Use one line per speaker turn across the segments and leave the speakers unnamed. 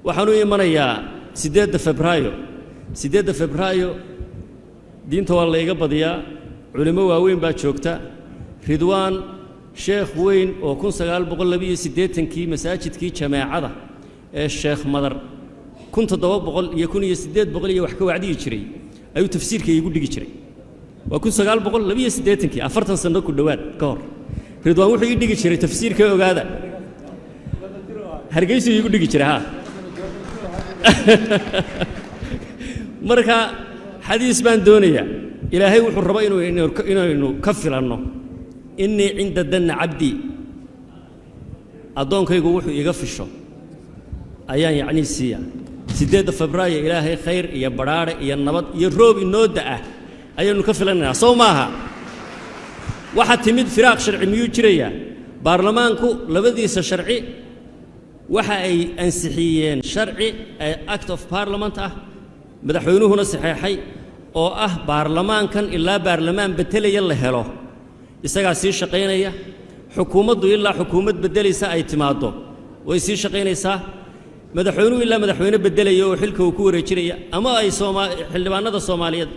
waxaanu imanayaa 8 Febraayo 8 Febraayo diinta waa la iga badiyaa culimo waaweyn baa joogta Ridwaan sheekh weyn oo 1982 masaajidkii jamaacada ee Sheekh Madar 1700 iyo 1800 iyo wax ka wacdi jiray ayuu tafsiirka igu dhigi jiray waa 1982 afartan sano ku dhawaad ka hor Ridwaan wuxuu ii dhigi jiray tafsiirka ogaada hargeysa igu dhigi jiray ha marka xadiis baan doonaya ilaahay wuxuu rabaa inuu ka filanno inni inda danna abdi adoonkaygu wuxuu iga fisho ayaan yacni siiya 8 Febraayo ilaahay khayr iyo baraare iyo nabad iyo roob inoo daa ayaynu ka filanaynaa soo maaha waxa timid firaaq sharci miyuu jiraya baarlamaanku labadiisa sharci waxa ay ansixiyeen sharci act of parliament madaxweynuhuna saxeexay oo baarlamaankan ilaa baarlamaan bedelaya la helo isaga sii shaqeynaya xukuumaddu ilaa xukuumad bedelaysa ay timaado way sii shaqeynaysaa madaxweynuhu ilaa madaxweyne bedelaya oo xilka uu ku wareejinaya ama ay xildhibaanada Soomaaliyeed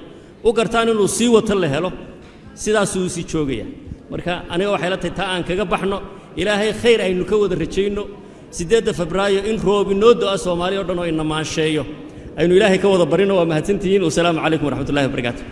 u gartaan inuu sii wato la helo sidaas uu sii joogaya marka aniga waxay la tahay aan kaga baxno ilaahay khayr aynu ka wada rajayno 8 Febraayo in roob inoo daa Soomaaliya oo dhan oo ina maansheeyo aynu ilaahay ka wada barino waa mahadsantihiin wassalaamu calaykum waraxmatullaahi wabarakaatuh